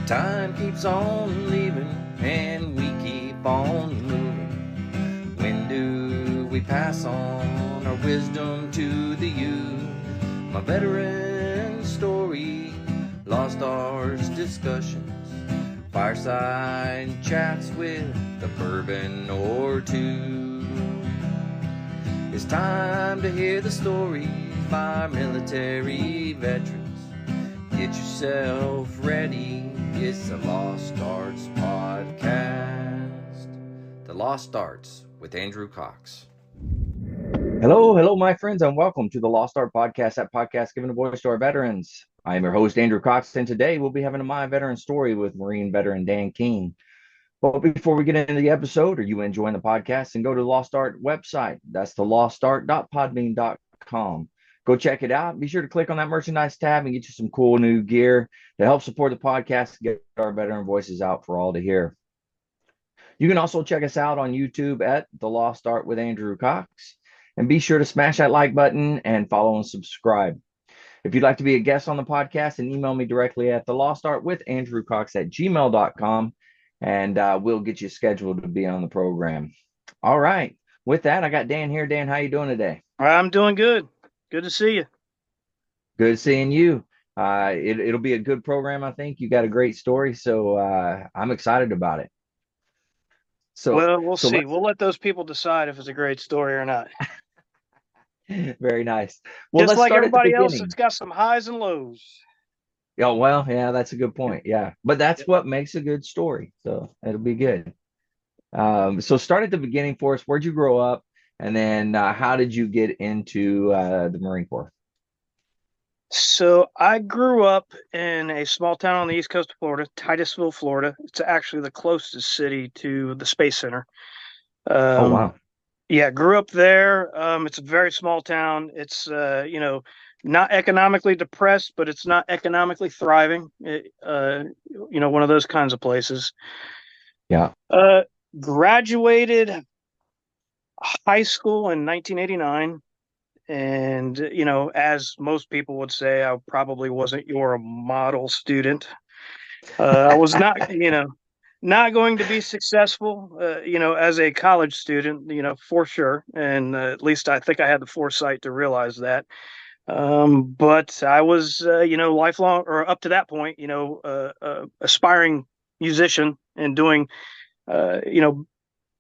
Time keeps on leaving and we keep on moving. When do we pass on our wisdom to the youth? My veteran story, lost arts discussions, fireside chats with a bourbon or two. It's time to hear the stories by military veterans. Get yourself ready. It's the Lost Arts Podcast. The Lost Arts with Andrew Cox. Hello, my friends, and welcome to the Lost Art Podcast, that podcast giving a voice to our veterans. I am your host, Andrew Cox, and today we'll be having a My Veteran Story with Marine veteran Dan King. But before we get into the episode, are you enjoying the podcast? And go to the Lost Art website. That's the lostart.podbean.com. Go check it out. Be sure to click on that merchandise tab and get you some cool new gear to help support the podcast and get our veteran voices out for all to hear. You can also check us out on YouTube at The Lost Art with Andrew Cox. And be sure to smash that like button and follow and subscribe. If you'd like to be a guest on the podcast, and email me directly at thelostartwithandrewcox@gmail.com, and we'll get you scheduled to be on the program. All right. With that, I got Dan here. Dan, how you doing today? I'm doing good. Good to see you. Good seeing you. It'll be a good program, I think. You got a great story, so I'm excited about it. Well, we'll see. We'll let those people decide if it's a great story or not. Very nice. Well, just like everybody else, it's got some highs and lows. Oh, well, yeah, that's a good point. Yeah, but that's what makes a good story, so it'll be good. So start at the beginning for us. Where'd you grow up? And then how did you get into the Marine Corps? So I grew up in a small town on the east coast of Florida, Titusville, Florida. It's actually the closest city to the Space Center. Oh, wow. Yeah, grew up there. It's a very small town. It's, not economically depressed, but it's not economically thriving. One of those kinds of places. Yeah. Graduated high school in 1989. And, as most people would say, I probably wasn't your model student. I was not, not going to be successful, as a college student, for sure. And at least I think I had the foresight to realize that. But I was, lifelong, or up to that point, aspiring musician and doing,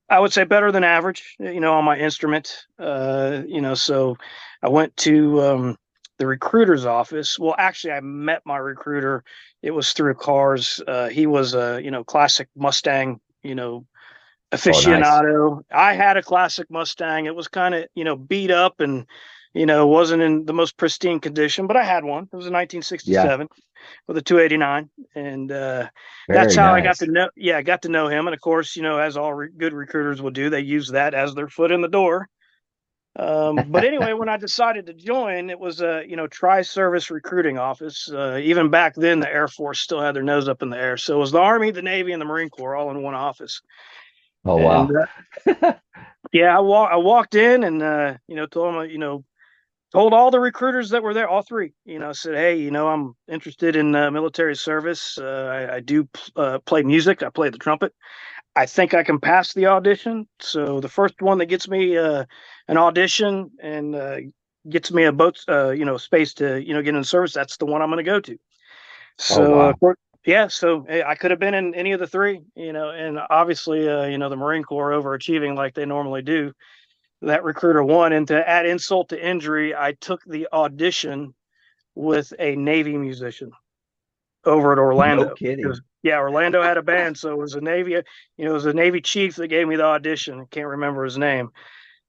I would say better than average, on my instrument. So I went to the recruiter's office. Well, actually, I met my recruiter. It was through cars. He was a, classic Mustang, aficionado. Oh, nice. I had a classic Mustang. It was kind of, beat up and, wasn't in the most pristine condition, but I had one. It was a 1967 with a 289. And that's how I got to know. Yeah, I got to know him. And of course, as all good recruiters will do, they use that as their foot in the door. But anyway, when I decided to join, it was a, tri-service recruiting office. Even back then, the Air Force still had their nose up in the air. So it was the Army, the Navy, and the Marine Corps all in one office. Oh, wow. And, yeah, I walked in and, told them, told all the recruiters that were there, all three, said, hey, I'm interested in military service. I do play music. I play the trumpet. I think I can pass the audition. So the first one that gets me an audition and gets me a boat, space to, get in service, that's the one I'm going to go to. So, yeah, so I could have been in any of the three, and obviously, the Marine Corps overachieving like they normally do. That recruiter won. And to add insult to injury, I took the audition with a Navy musician over at Orlando. No kidding. Yeah, Orlando had a band, so it was a Navy, it was a Navy chief that gave me the audition. I can't remember his name,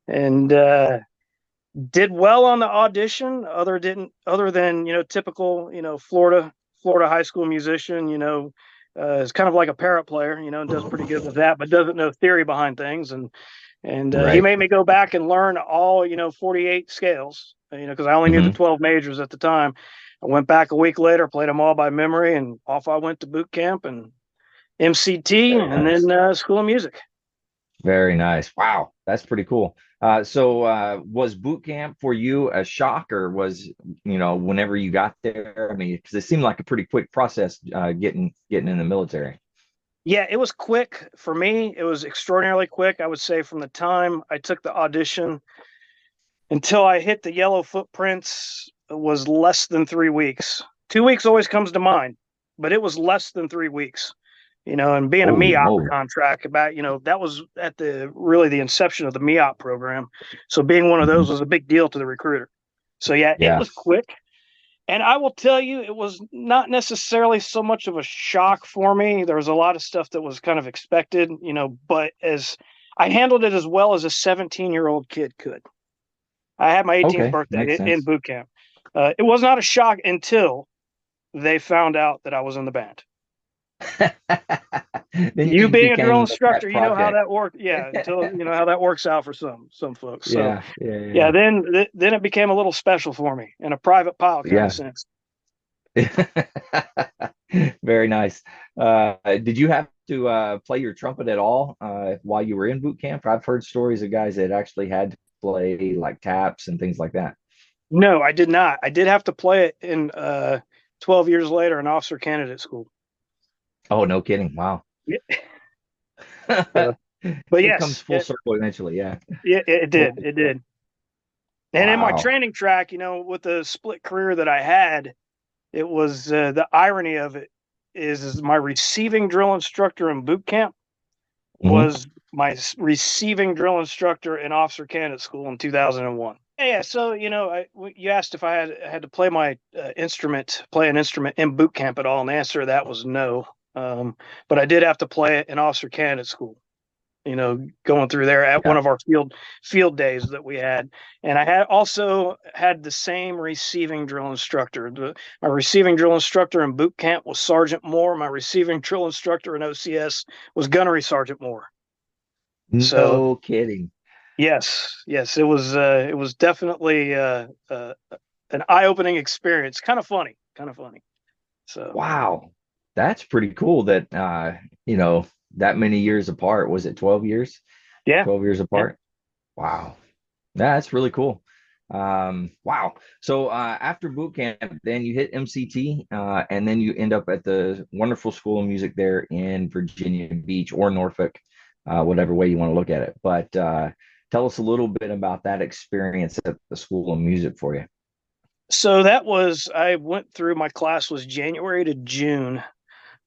and did well on the audition. Other than typical Florida high school musician. Is kind of like a parrot player. And does pretty good with that, but doesn't know theory behind things. And right. He made me go back and learn all 48 scales. Because I only knew the 12 majors at the time. I went back a week later, played them all by memory, and off I went to boot camp and MCT and then School of Music. Very nice. Wow, that's pretty cool. So was boot camp for you a shock, or was, whenever you got there? I mean, because it seemed like a pretty quick process, getting in the military. Yeah, it was quick for me. It was extraordinarily quick. I would say from the time I took the audition until I hit the yellow footprints was less than 3 weeks. 2 weeks always comes to mind, but it was less than 3 weeks. And being a Holy MEOP moly! contract that was at the inception of the MEOP program. So being one of Mhm. those was a big deal to the recruiter. So yeah, it Yeah. was quick. And I will tell you, it was not necessarily so much of a shock for me. There was a lot of stuff that was kind of expected, but as I handled it as well as a 17-year-old kid could. I had my 18th Okay, birthday makes in sense. boot camp. It was not a shock until they found out that I was in the band. Then You you being a drill became the instructor, pet you know how project. that works. Yeah, until you know how that works out for some folks. So Yeah, yeah, yeah, yeah, then it became a little special for me in a private pilot kind of yeah. sense. Very nice. Did you have to play your trumpet at all while you were in boot camp? I've heard stories of guys that actually had to play like taps and things like that. No, I did not. I did have to play it in 12 years later in officer candidate school. Oh, no kidding. Wow. Yeah. But It comes yes, full circle eventually. Yeah. it did. Holy It cow. did. And in my Wow. training track, with the split career that I had, it was the irony of it is my receiving drill instructor in boot camp Mhm. was my receiving drill instructor in officer candidate school in 2001. Yeah, so you asked if I had to play my play an instrument in boot camp at all, and the answer to that was no. But I did have to play it in officer candidate school. Going through there at one Yeah. of our field days that we had, and I had also had the same receiving drill instructor. My receiving drill instructor in boot camp was Sergeant Moore. My receiving drill instructor in OCS was Gunnery Sergeant Moore. So No kidding. yes, it was definitely an eye-opening experience. Kind of funny, kind of funny. So Wow. That's pretty cool that you know, that many years apart. Was it 12 years? yeah, 12 years yeah. apart? Wow. That's really cool. Wow. So after boot camp, then you hit MCT, and then you end up at the wonderful School of Music there in Virginia Beach or Norfolk, whatever way you want to look at it. But tell us a little bit about that experience at the School of Music for you. So I went through my class was January to June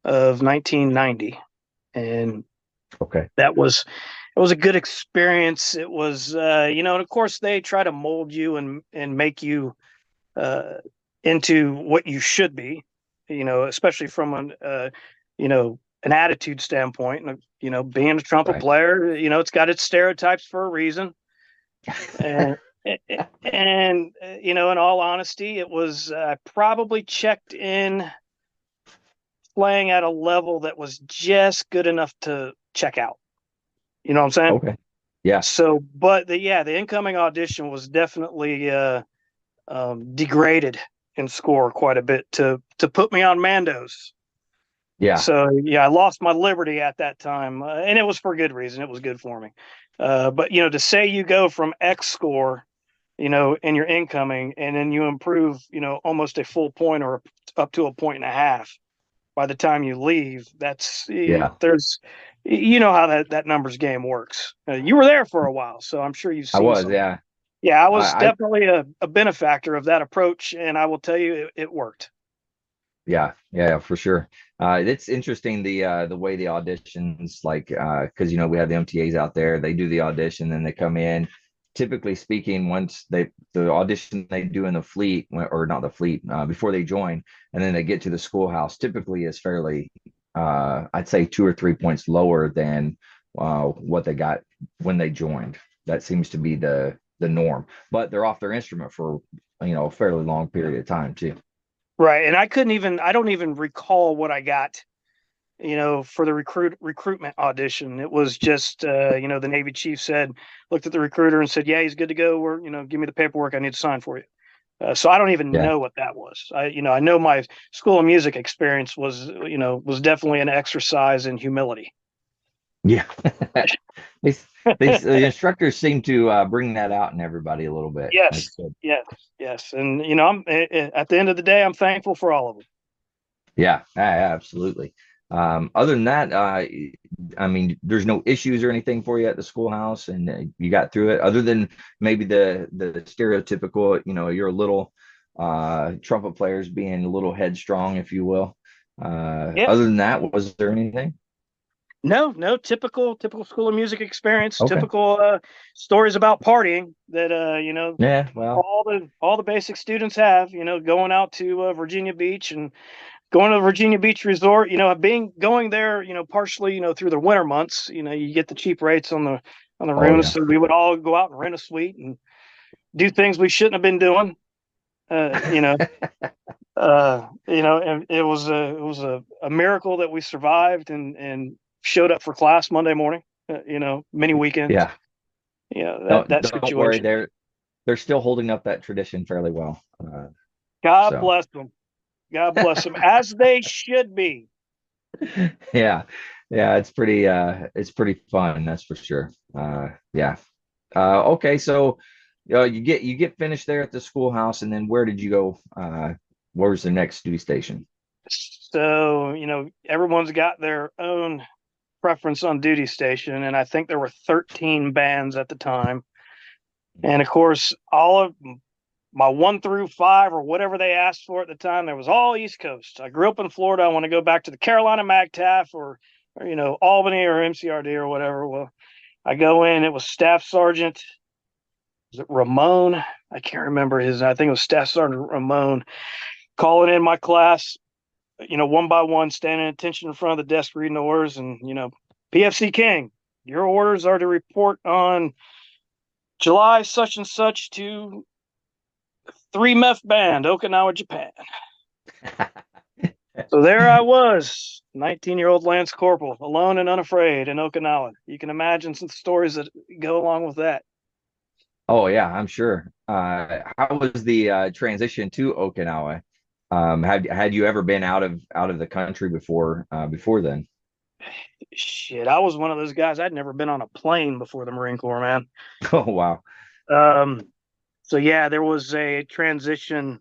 of 1990, and Okay. that was it was a good experience. It was and of course they try to mold you and make you uh, into what you should be, especially from an attitude standpoint. And being a trumpet Right. player, it's got its stereotypes for a reason. And in all honesty, it was probably checked in playing at a level that was just good enough to check out. You know what I'm saying? Okay. Yeah. So, but the incoming audition was definitely degraded in score quite a bit to put me on Mandos. Yeah. So yeah, I lost my liberty at that time, and it was for good reason. It was good for me. But to say you go from X score, in your incoming, and then you improve, almost a full point or up to a point and a half by the time you leave, Yeah. there's how that numbers game works. You were there for a while, so I'm sure you've I seen was. some. Yeah. Yeah, I was I definitely a benefactor of that approach, and I will tell you, it worked. Yeah, yeah, for sure. It's interesting the way the auditions like because we have the MTAs out there. They do the audition, then they come in. Typically speaking, once the audition they do in the fleet or not the fleet before they join, and then they get to the schoolhouse, typically is fairly I'd say 2 or 3 points lower than what they got when they joined. That seems to be the norm, but they're off their instrument for a fairly long period of time too. Right, and I don't even recall what I got, for the recruitment audition. It was just, the Navy chief looked at the recruiter and said, "Yeah, he's good to go. Or, give me the paperwork I need to sign for you." So I don't even Yeah. know what that was. I know my School of Music experience was definitely an exercise in humility. Yeah. they, the instructors seem to bring that out in everybody a little bit. That's Yes, good. yes, yes. And I'm at the end of the day, I'm thankful for all of them. Yeah, absolutely. Other than that, I mean, there's no issues or anything for you at the schoolhouse, and you got through it. Other than maybe the stereotypical, you're a little trumpet players being a little headstrong, if you will. Yeah. Other than that, was there anything? No, no, typical School of Music experience, Okay. typical stories about partying that Yeah. Well. all the basic students have, going out to Virginia Beach and going to Virginia Beach Resort, going there, partially, through the winter months, you get the cheap rates on the Oh rooms. yeah. So we would all go out and rent a suite and do things we shouldn't have been doing. Uh, you know, and it was a miracle that we survived and showed up for class Monday morning. Many weekends. Yeah. That Don't worry. situation. They're still holding up that tradition fairly well. God So bless them. God bless them, as they should be. yeah, yeah, it's pretty fun, that's for sure. Yeah. Okay, so you get finished there at the schoolhouse, and then where did you go? Where was the next duty station? So, everyone's got their own preference on duty station, and I think there were 13 bands at the time. And of course, all of my 1 through 5 or whatever they asked for at the time, there was all East Coast. I grew up in Florida. I want to go back to the Carolina MAGTF or Albany or MCRD or whatever. Well, I go in. It was Staff Sergeant. Was it Ramon? I can't remember his. I think it was Staff Sergeant Ramon calling in my class. One by one, standing at attention in front of the desk, reading orders, and PFC King, your orders are to report on July such and such to 3 Meth Band, Okinawa, Japan. So there I was, 19-year-old Lance Corporal, alone and unafraid in Okinawa. You can imagine some stories that go along with that. Oh yeah, I'm sure. How was the transition to Okinawa? Had you ever been out of the country before then? Shit, I was one of those guys. I'd never been on a plane before the Marine Corps, man. Oh wow. Um, so yeah, there was a transition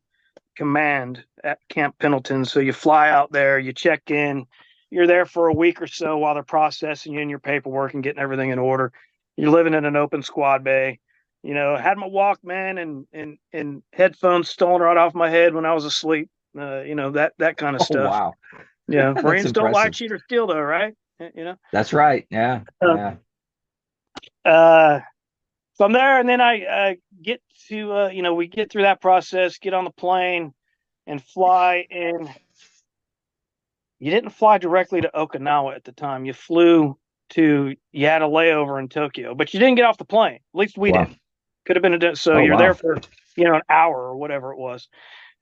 command at Camp Pendleton. So you fly out there, you check in, you're there for a week or so while they're processing you and your paperwork and getting everything in order. You're living in an open squad bay. Had my Walkman and headphones stolen right off my head when I was asleep. That kind of Oh stuff. wow. Yeah, That's Marines don't lie, impressive. cheat, or steal, though, right? That's right. Yeah. Uh, Yeah. uh, so I'm there, and then I get to we get through that process, get on the plane, and fly in. You didn't fly directly to Okinawa at the time. You had a layover in Tokyo, but you didn't get off the plane. At least we Wow. didn't. Could have been so Oh you're there wow. for an hour or whatever it was,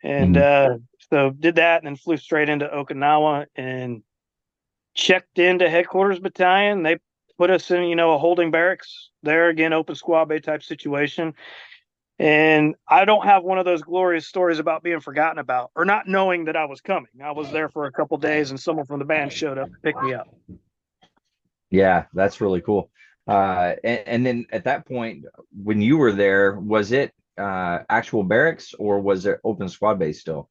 and Mhm. so did that, and then flew straight into Okinawa and checked into headquarters battalion. They put us in a holding barracks there again, open squad bay type situation. And I don't have one of those glorious stories about being forgotten about or not knowing that I was coming. I was there for a couple days, and someone from the band showed up to pick me up. Yeah, that's really cool. And then at that point, when you were there, was it actual barracks or was it open squad base still?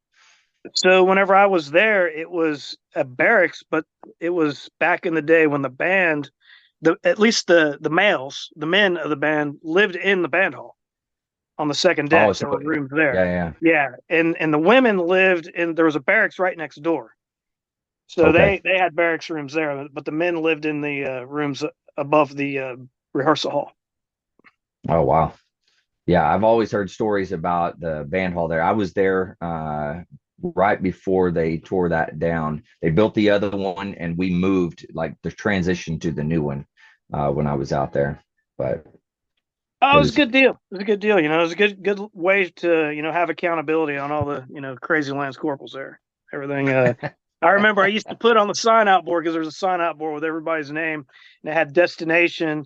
So whenever I was there, it was a barracks, but it was back in the day when the band, at least the males, the men of the band lived in the band hall on the second Oh, deck. so There were rooms there. yeah, yeah. Yeah, and the women lived in. There was a barracks right next door. So Okay. they had barracks rooms there, but the men lived in the rooms above the rehearsal hall. Oh, wow. Yeah, I've always heard stories about the band hall there. I was there right before they tore that down. They built the other one and we moved like the transition to the new one when I was out there. But Oh, it it was a was good deal. It was a good deal. It was a good way to have accountability on all the crazy Lance Corporals there. Everything. I remember I used to put on the sign out board because there was a sign out board with everybody's name, and it had destination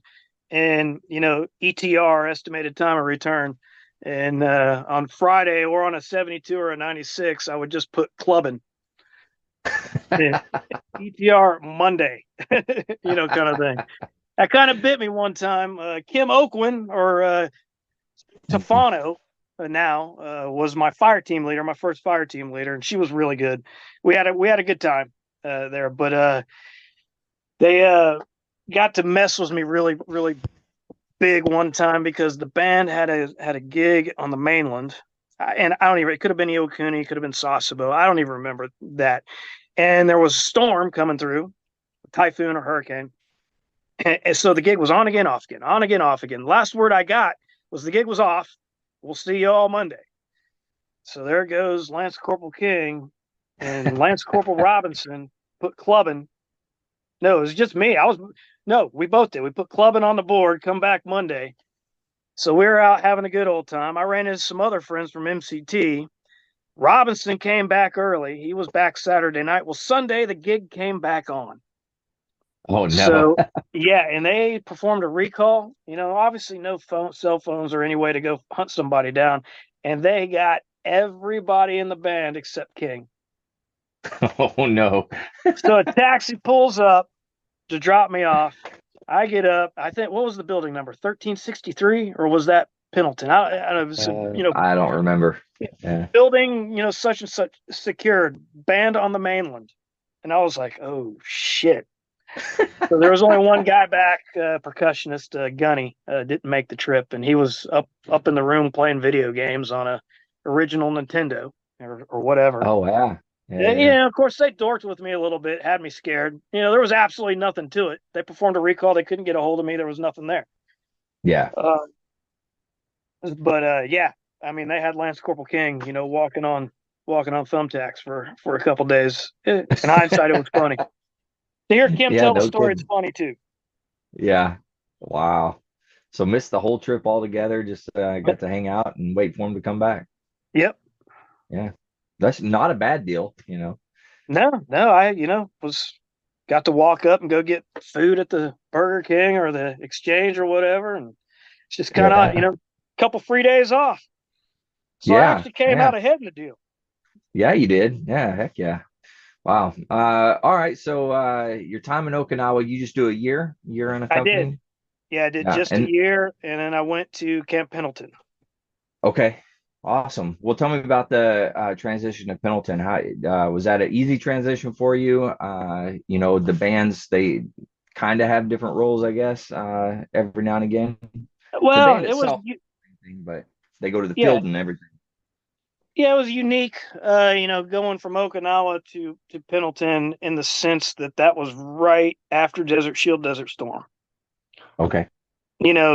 and ETR, estimated time of return. And on Friday or on a 72 or a 96, I would just put clubbing. Yeah. ETR Monday, kind of thing. That kind of bit me one time. Kim Oakwen or Tafano now was my fire team leader, my first fire team leader, and she was really good. We had a good time there, but they got to mess with me really really big one time because the band had a gig on the mainland, and I don't even. It could have been Iokuni, it could have been Sasebo. I don't even remember that. And there was a storm coming through, a typhoon or hurricane, and so the gig was on again, off again, on again, off again. Last word I got was the gig was off. We'll see you all Monday. So there goes Lance Corporal King and Lance Corporal Robinson put clubbing. No, it was just me. No, we both did. We put clubbing on the board, come back Monday. So we were out having a good old time. I ran into some other friends from MCT. Robinson came back early. He was back Saturday night. Well, Sunday, the gig came back on. Oh no. So, yeah, and they performed a recall. Obviously no cell phones or any way to go hunt somebody down. And they got everybody in the band except King. Oh no. So a taxi pulls up to drop me off. I get up. I think, what was the building number? 1363, or was that Pendleton? I don't know. I don't remember. Yeah. Building, such and such secured, band on the mainland. And I was like, oh shit. So there was only one guy back, percussionist, Gunny, didn't make the trip, and he was up in the room playing video games on a original Nintendo or whatever. Oh yeah. Yeah, of course they dorked with me a little bit, had me scared. There was absolutely nothing to it. They performed a recall, they couldn't get a hold of me, there was nothing there. Yeah. But yeah, I mean, they had Lance Corporal King, walking on thumbtacks for a couple days. In hindsight, it was funny. To hear Kim Yeah, tell the no story, kidding. it's funny too. Yeah. Wow. So missed the whole trip altogether. Just got to hang out and wait for him to come back. Yep. Yeah. That's not a bad deal. No, I, got to walk up and go get food at the Burger King or the Exchange or whatever. And it's just kind of, Yeah. couple free days off. So I Yeah. actually came Yeah. out ahead in the deal. Yeah, you did. Yeah. Heck yeah. Wow. All right. So your time in Okinawa, you just do a year in a I did. company? Yeah, I did Yeah. just a And year. And then I went to Camp Pendleton. okay. Awesome. Well, tell me about the transition to Pendleton. How was that an easy transition for you? The bands, they kind of have different roles, I guess, every now and again. The Well, band it was, itself, but they go to the yeah, field and everything. yeah, it was unique, going from Okinawa to Pendleton in the sense that was right after Desert Shield, Desert Storm. Okay.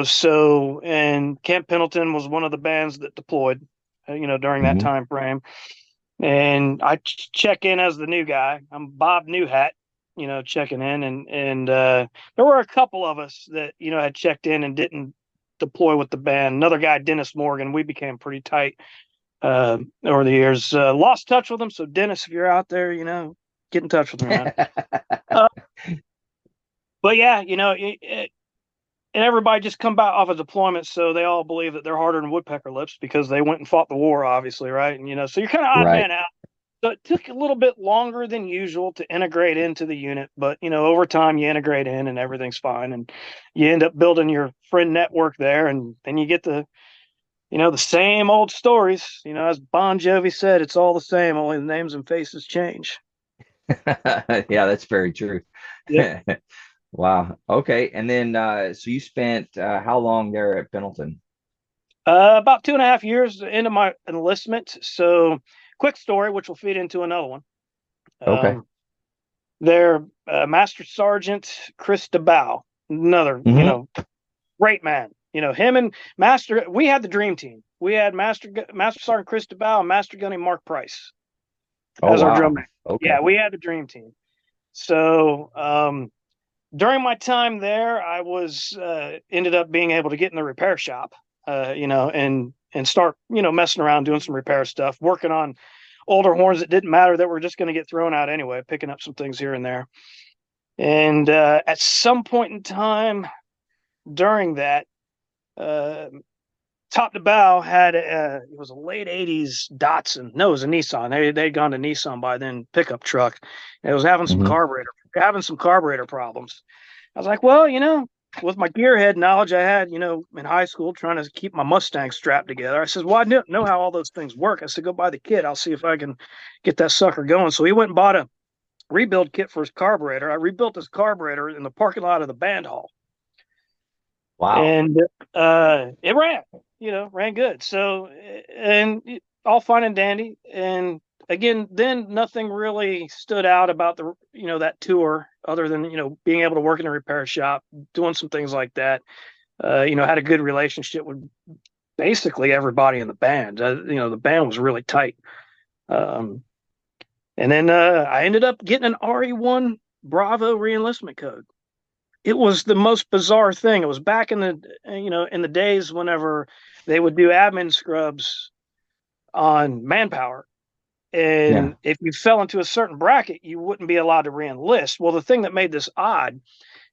So, and Camp Pendleton was one of the bands that deployed, during that Hmm. time frame. And I check in as the new guy. I'm Bob Newhat, checking in, and there were a couple of us that had checked in and didn't deploy with the band. Another guy, Dennis Morgan, we became pretty tight over the years. Lost touch with him, so Dennis, if you're out there, get in touch with me, man. But yeah, and everybody just come back off of deployment, so they all believe that they're harder than woodpecker lips because they went and fought the war, obviously, right? And so you're kind of odd Right. man out. So it took a little bit longer than usual to integrate into the unit, but over time you integrate in and everything's fine, and you end up building your friend network there, and then you get the same old stories. As Bon Jovi said, it's all the same, only the names and faces change. Yeah, that's very true. Yep. Wow. Okay. And then so you spent how long there at Pendleton? About 2.5 years into my enlistment. So, quick story, which will feed into another one. Okay. Their Master Sergeant Chris DeBow, another, Hmm. great man. Him and Master, we had the dream team. We had Master Sergeant Chris DeBow and Master Gunny Mark Price Oh as our wow. drum man. Okay. Yeah, we had the dream team. So, during my time there, I was ended up being able to get in the repair shop, and start, messing around, doing some repair stuff, working on older horns that didn't matter, that were just going to get thrown out anyway, picking up some things here and there. And at some point in time during that, uh, top to bow had it was a late '80s Datsun. No, it was a Nissan. They'd gone to Nissan by then, pickup truck. And it was Mhm. having some carburetor problems. I was like, well, with my gearhead knowledge I had, in high school, trying to keep my Mustang strapped together. I said, well, I know how all those things work. I said, go buy the kit. I'll see if I can get that sucker going. So he went and bought a rebuild kit for his carburetor. I rebuilt his carburetor in the parking lot of the band hall, Wow. and it ran good. So, and all fine and dandy. And again, then nothing really stood out about that tour other than, being able to work in a repair shop, doing some things like that. Had a good relationship with basically everybody in the band. The band was really tight. Um, and then I ended up getting an RE1 Bravo reenlistment code. It was the most bizarre thing. It was back in the days whenever they would do admin scrubs on Manpower. Yeah. And if you fell into a certain bracket, you wouldn't be allowed to reenlist. Well, the thing that made this odd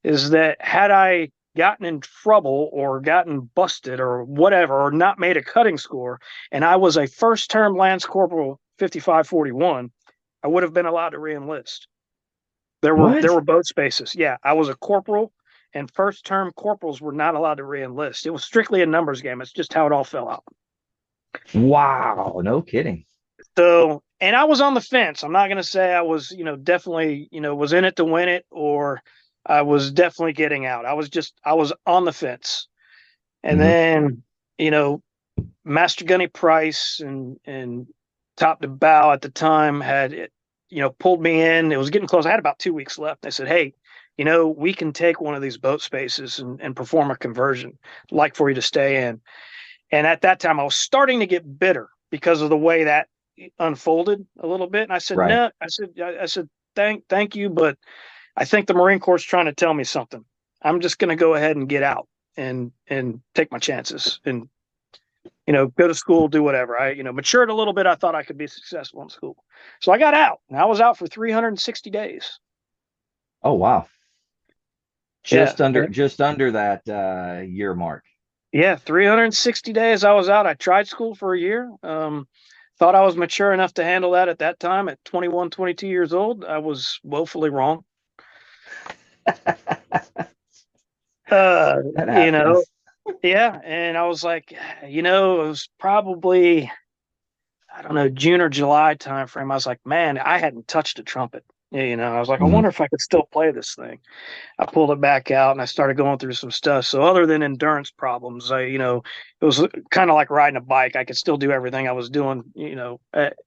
is that had I gotten in trouble or gotten busted or whatever, or not made a cutting score, and I was a first term Lance Corporal 5541, I would have been allowed to reenlist. There What? were both spaces. Yeah, I was a corporal, and first term corporals were not allowed to reenlist. It was strictly a numbers game. It's just how it all fell out. Wow. No kidding. So, and I was on the fence. I'm not going to say I was, definitely, was in it to win it, or I was definitely getting out. I was on the fence. And Hmm. then, you know, Master Gunny Price and Top to Bow at the time had it, pulled me in. It was getting close. I had about 2 weeks left. They said, hey, we can take one of these boat spaces and perform a conversion, like for you to stay in. And at that time, I was starting to get bitter because of the way that unfolded a little bit. And I said, Right. no, I said, thank you, but I think the Marine Corps is trying to tell me something. I'm just going to go ahead and get out and take my chances and go to school, do whatever. I matured a little bit. I thought I could be successful in school, so I got out. And I was out for 360 days. Oh, wow. Yeah, Just under that year mark. yeah, 360 days I was out. I tried school for a year. Thought I was mature enough to handle that at that time at 21, 22 years old. I was woefully wrong. Uh, That you know, happens. yeah. And I was like, it was probably, I don't know, June or July timeframe. I was like, man, I hadn't touched a trumpet. I was like, I Hmm. wonder if I could still play this thing. I pulled it back out and I started going through some stuff. So other than endurance problems, it was kind of like riding a bike. I could still do everything I was doing,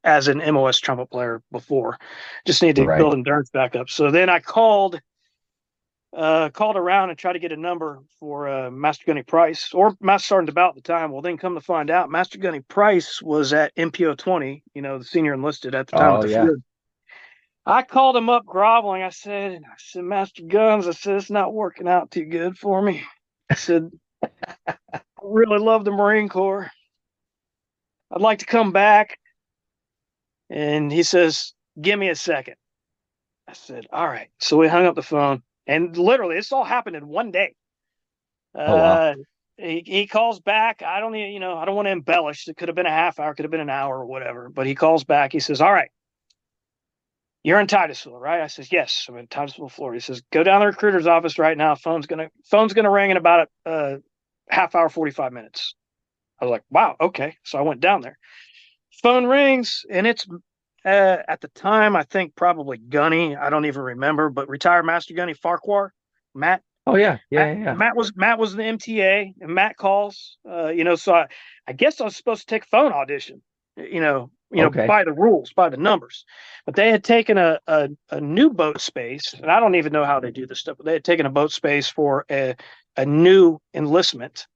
as an MOS trumpet player before. Just need to Right. build endurance back up. So then I called around and tried to get a number for Master Gunny Price or Master Sergeant about at the time. Well, then come to find out, Master Gunny Price was at MPO 20, the senior enlisted at the time at Oh, the yeah. field. I called him up groveling. I said, Master Guns, I said, it's not working out too good for me. I said, I really love the Marine Corps. I'd like to come back. And he says, give me a second. I said, all right. So we hung up the phone. And literally, this all happened in one day. Oh, wow. Uh, he calls back. I don't even, I don't want to embellish. It could have been a half hour, could have been an hour or whatever. But he calls back. He says, all right, you're in Titusville, right? I says, yes, I'm in Titusville, Florida. He says, go down to the recruiter's office right now. Phone's gonna ring in about a half hour, 45 minutes. I was like, wow, okay. So I went down there. Phone rings, and it's at the time, I think probably Gunny. I don't even remember, but retired Master Gunny Farquhar, Matt. Oh, yeah. Matt, Yeah. Yeah. Yeah. Matt was the MTA, and Matt calls. So I guess I was supposed to take a phone audition. Okay. By the rules, by the numbers. But they had taken a new boat space, and I don't even know how they do this stuff. But they had taken a boat space for a new enlistment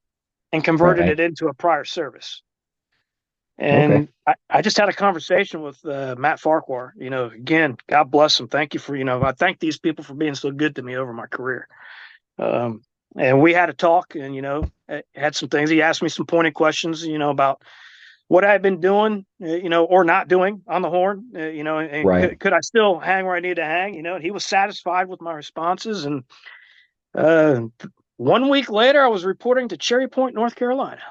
and converted Right. it into a prior service. Okay. And I just had a conversation with Matt Farquhar. Again, God bless him. Thank you for, I thank these people for being so good to me over my career. Um, and we had a talk and, had some things. He asked me some pointed questions, about what I've been doing, or not doing on the horn, and Right. could I still hang where I need to hang, and he was satisfied with my responses. And uh, 1 week later, I was reporting to Cherry Point, North Carolina.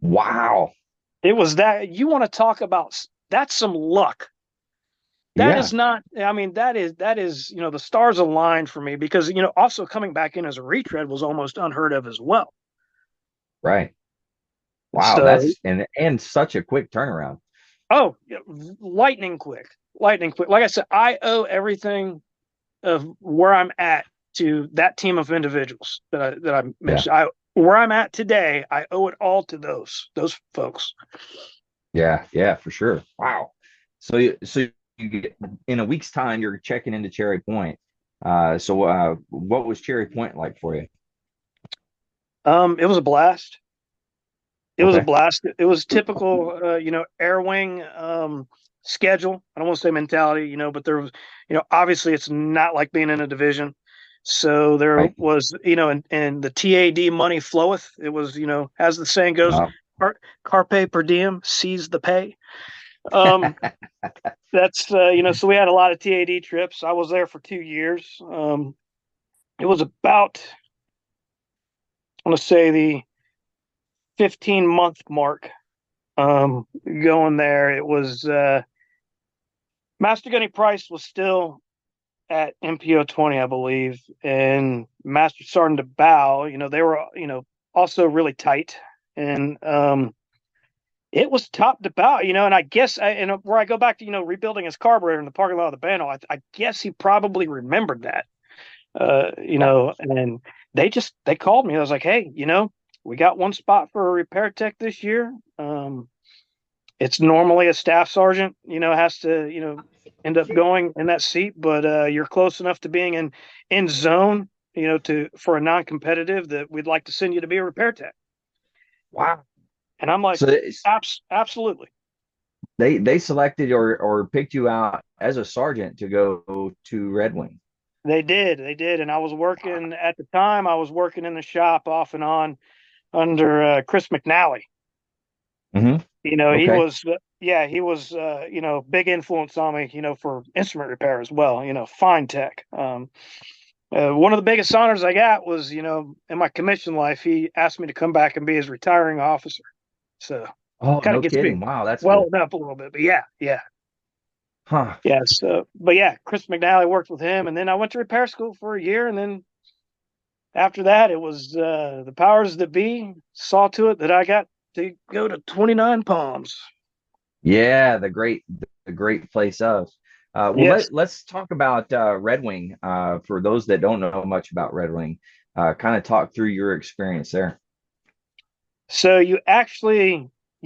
Wow. It was that. You want to talk about that's some luck. That Yeah. is not, I mean, that is, the stars aligned for me because, also coming back in as a retread was almost unheard of as well. Right. Wow. So, And such a quick turnaround. oh, yeah, lightning quick, lightning quick. Like I said, I owe everything of where I'm at to that team of individuals that I Yeah. mentioned. Where I'm at today, I owe it all to those folks. Yeah. Yeah, for sure. Wow. So you get in a week's time, you're checking into Cherry Point. What was Cherry Point like for you? It was a blast. It was a Okay. blast. It was typical, air wing schedule. I don't want to say mentality, but there was, obviously it's not like being in a division. So there Right. was, and the TAD money floweth. It was, as the saying goes, Uh, carpe per diem, seize the pay. Um, that's, so we had a lot of TAD trips. I was there for 2 years. It was about, I want to say the 15-month mark going there. It was Master Gunny Price was still at MPO 20, I believe, and Master Sergeant DeBow, they were, also really tight, and it was top to bow, and I guess, and where I go back to, rebuilding his carburetor in the parking lot of the band, I guess he probably remembered that, yeah. and they called me. I was like, hey, we got one spot for a repair tech this year. It's normally a staff sergeant, has to, end up going in that seat, but you're close enough to being in zone, to for a non-competitive that we'd like to send you to be a repair tech. Wow. And I'm like, So absolutely. they selected or picked you out as a sergeant to go to Red Wing. They did. And I was working at the time, I was working in the shop off and on under Chris McNally. Hmm. He Okay. was, he was, big influence on me, for instrument repair as well, fine tech. One of the biggest honors I got was, in my commission life, he asked me to come back and be his retiring officer. So Oh, kind of no gets me kidding. Wow, that's cool. welled up a little bit. But yeah, yeah, Huh. yeah. So, but yeah, Chris McNally worked with him, and then I went to repair school for a year, and then after that, it was the powers that be saw to it that I got to go to 29 Palms. Yeah, the great place of. Well, Yes. let's talk about Red Wing. For those that don't know much about Red Wing, kind of talk through your experience there. So you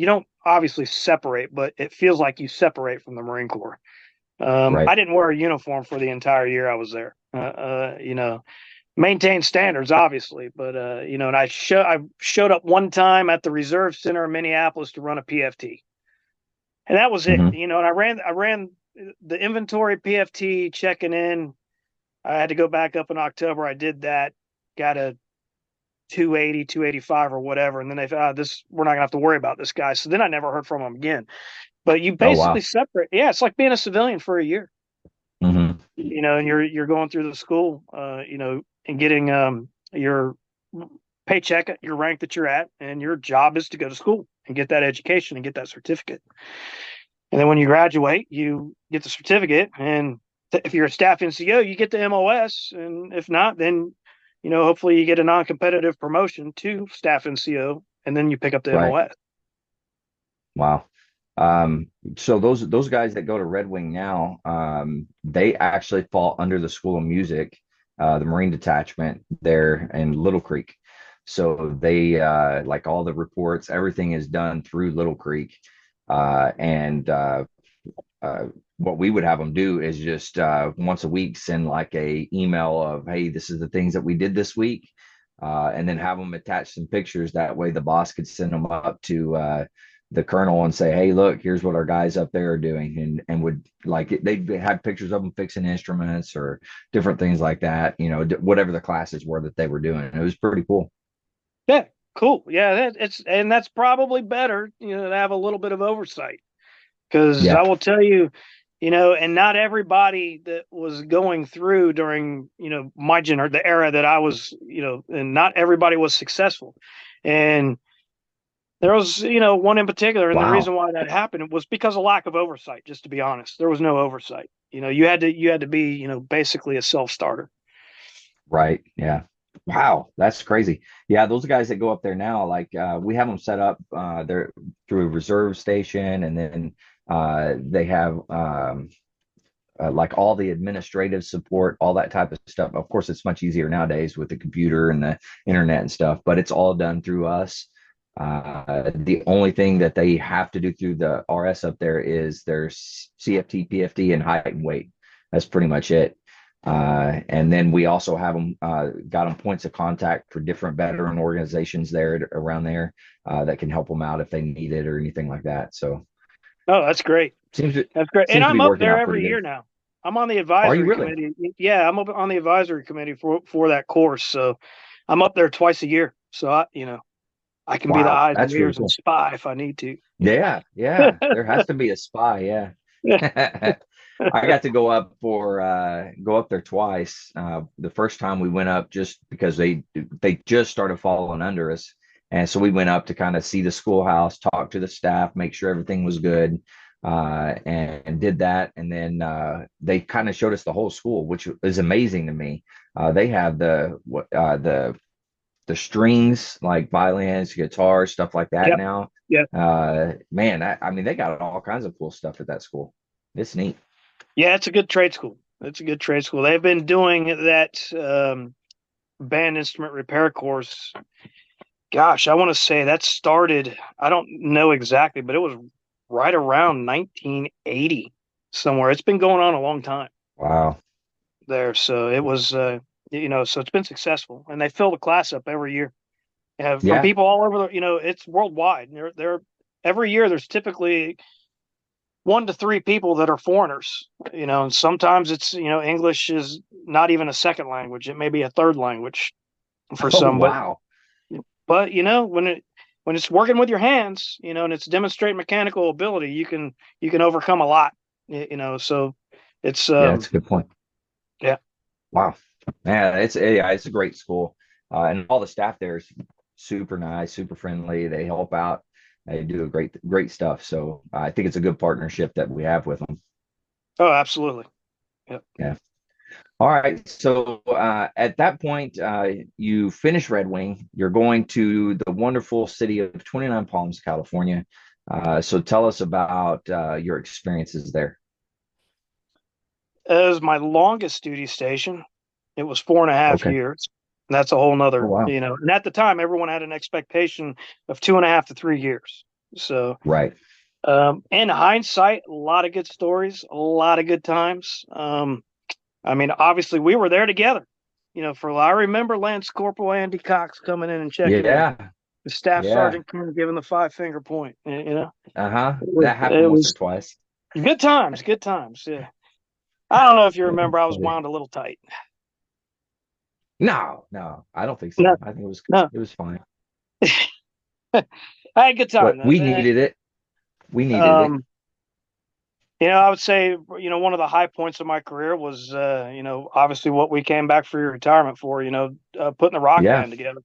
don't obviously separate, but it feels like you separate from the Marine Corps. Right. I didn't wear a uniform for the entire year I was there. Maintain standards, obviously, but and I showed up one time at the Reserve Center in Minneapolis to run a PFT, and that was it. Hmm. And I ran the inventory PFT checking in. I had to go back up in October. I did that, got a 280, 285 or whatever, and then they thought, this we're not gonna have to worry about this guy. So then I never heard from him again. But you Oh, basically wow. separate. Yeah, it's like being a civilian for a year. Hmm. And you're going through the school, and getting your paycheck at your rank that you're at, and your job is to go to school and get that education and get that certificate. And then when you graduate, you get the certificate, and if you're a staff NCO, you get the MOS, and if not, then hopefully you get a non-competitive promotion to staff NCO, and then you pick up the Right. MOS. Wow. So those guys that go to Red Wing now, they actually fall under the School of Music, the Marine Detachment there in Little Creek. So they like all the reports, everything is done through Little Creek. And uh, what we would have them do is just once a week send like a email of, hey, this is the things that we did this week. And then have them attach some pictures. That way the boss could send them up to the colonel and say, hey, look, here's what our guys up there are doing. And would like it, they had pictures of them fixing instruments or different things like that, whatever the classes were that they were doing. It was pretty cool. Yeah, cool. Yeah, that's probably better, to have a little bit of oversight. Because Yeah. I will tell you, and not everybody that was going through during, my the era that I was, and not everybody was successful. And There was, one in particular, and the Wow. reason why that happened was because of lack of oversight. Just to be honest, there was no oversight. You had to be, basically a self starter. Right. Yeah. Wow, that's crazy. Yeah, those guys that go up there now, like we have them set up they're through a reserve station, and then they have like all the administrative support, all that type of stuff. Of course, it's much easier nowadays with the computer and the internet and stuff, but it's all done through us. The only thing that they have to do through the RS up there is their CFT, PFT, and height and weight. That's pretty much it. And then we also have them got them points of contact for different veteran organizations there around there that can help them out if they need it or anything like that. So Oh, that's great. seems to That's great. And seems to be I'm up working there out pretty every good. year now. I'm on the Are you advisory really? committee. Yeah, I'm up on the advisory committee for that course. So I'm up there twice a year. So I can be the Wow, eyes and that's really ears and cool. spy if I need to. Yeah, yeah. There has to be a spy, yeah. I got to go up there twice. The first time we went up just because they just started falling under us. And so we went up to kind of see the schoolhouse, talk to the staff, make sure everything was good. And did that. And then they kind of showed us the whole school, which is amazing to me. They have the strings like violins, guitars, stuff like that Yep. now. Yep. Man, I mean, they got all kinds of cool stuff at that school. It's neat. Yeah, it's a good trade school. It's a good trade school. They've been doing that band instrument repair course. Gosh, I want to say that started, I don't know exactly, but it was right around 1980 somewhere. It's been going on a long time Wow. there. So it was, so it's been successful, and they fill the class up every year. From Yeah. people all over it's worldwide. They're every year there's typically 1 to 3 people that are foreigners, and sometimes it's, English is not even a second language. It may be a third language for Oh, some, wow. but when it's working with your hands, and it's demonstrating mechanical ability, you can overcome a lot, so it's Yeah, that's a good point. yeah. Wow. Man, it's a great school. And all the staff there is super nice, super friendly. They help out. They do a great stuff. So I think it's a good partnership that we have with them. Oh, absolutely. Yep. Yeah. All right. So at that point, you finish Red Wing. You're going to the wonderful city of 29 Palms, California. So tell us about your experiences there. As my longest duty station, it was 4.5 Okay. years. That's a whole Oh, nother, wow. and at the time everyone had an expectation of 2.5 to 3 years. So Right. in hindsight, a lot of good stories, a lot of good times. I mean, obviously we were there together. I remember Lance Corporal Andy Cox coming in and checking in. Yeah. The staff Yeah. sergeant Kern giving the 5 finger point. Uh-huh. It was, That happened it once or was twice. good times, good times. Yeah. I don't know if you remember, I was wound a little tight. No, no, I don't think No, so. I think no. it was fine. I had a good time. But we needed it. We needed it. Um, I would say, one of the high points of my career was, obviously what we came back for your retirement for, putting the rock Yeah. band together.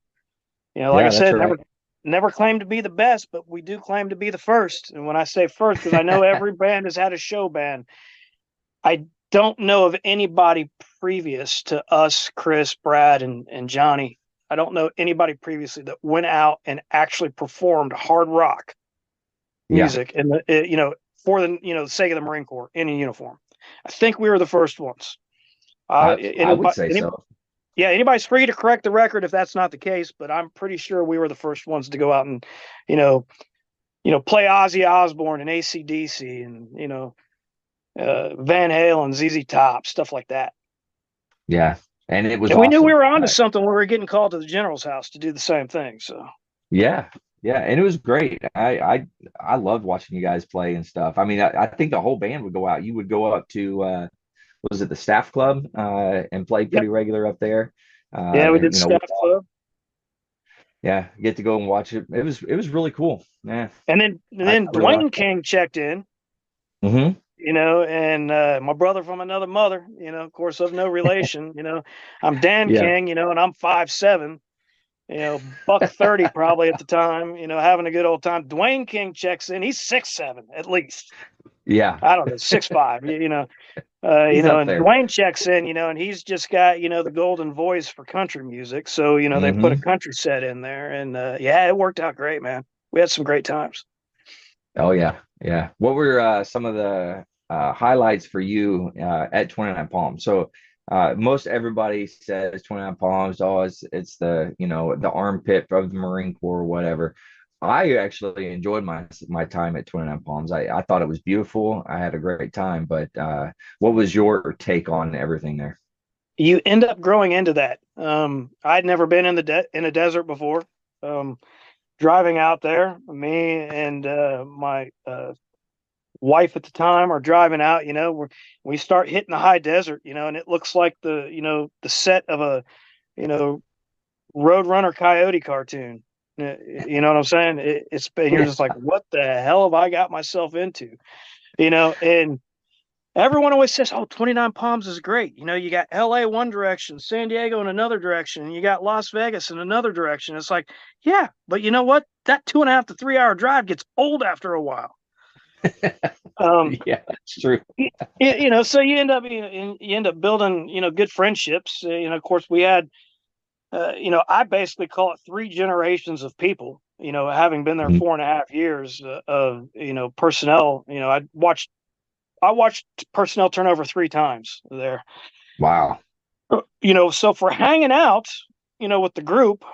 Like I Yeah, that's said, right. never claimed to be the best, but we do claim to be the first. And when I say first, because I know every band has had a show band, I don't know of anybody previous to us, Chris, Brad, and Johnny. I don't know anybody previously that went out and actually performed hard rock Yeah. music and for the sake of the Marine Corps in a uniform. I think we were the first ones. I would say so. Yeah, anybody's free to correct the record if that's not the case, but I'm pretty sure we were the first ones to go out and you know play Ozzy Osbourne and AC/DC and Van Halen, ZZ Top, stuff like that. Yeah. And it was And we knew we awesome. were onto something when we were getting called to the general's house to do the same thing. So Yeah. Yeah. And it was great. I loved watching you guys play and stuff. I mean, I think the whole band would go out. You would go up to was it the staff club and play yep, pretty regular up there. yeah, we did With Staff Club, yeah, get to go and watch it. It was really cool. Yeah. and then I really liked Dwayne King checked in. it. Hmm. And my brother from another mother, of course, of no relation. I'm Dan Yeah. King, and I'm 5'7", buck 30 probably at the time, having a good old time. Dwayne King checks in. He's 6'7" at least. Yeah, I don't know, 6'5", he's up and there. Dwayne checks in, and he's just got, the golden voice for country music. So, they put a Hmm. country set in there, and yeah, it worked out great, man. We had some great times. Oh yeah, yeah. What were some of the highlights for you at 29 Palms? So most everybody says 29 Palms, oh, it's the the armpit of the Marine Corps or whatever. I actually enjoyed my time at 29 Palms. I thought it was beautiful. I had a great time. But what was your take on everything there? You end up growing into that. I'd never been in in a desert before. Um, Driving out there, me and my wife at the time are driving out. We start hitting the high desert. And it looks like the set of a you know Roadrunner Coyote cartoon. You know what I'm saying? It's been, you're Yeah. just like, what the hell have I got myself into? And everyone always says, oh, 29 Palms is great. You got LA one direction, San Diego in another direction, and you got Las Vegas in another direction. It's like, yeah, but you know what? That 2.5 to 3 hour drive gets old after a while. Um, Yeah, that's true. so you end up building, good friendships. Of course, we had, I basically call it 3 generations of people. Having been there Mhm. 4.5 years of, personnel. I watched personnel turnover 3 times there. Wow. So for hanging out, with the group,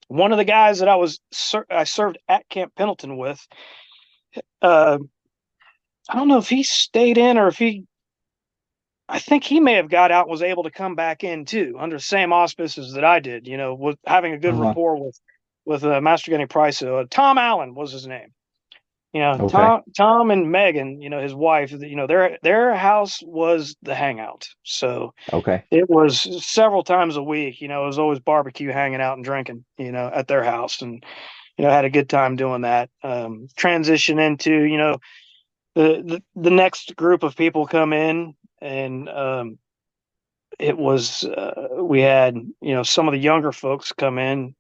one of the guys that I served at Camp Pendleton with, uh, I don't know if he stayed in or if I think he may have got out and was able to come back in too under the same auspices that I did. With having a good Uh-huh. rapport with Master Gunny Price. Tom Allen was his name. Okay. Tom and Megan, his wife, their house was the hangout. So Okay. it was several times a week. It was always barbecue, hanging out, and drinking. At their house, and had a good time doing that. Transition into the next group of people come in, and it was we had some of the younger folks come in,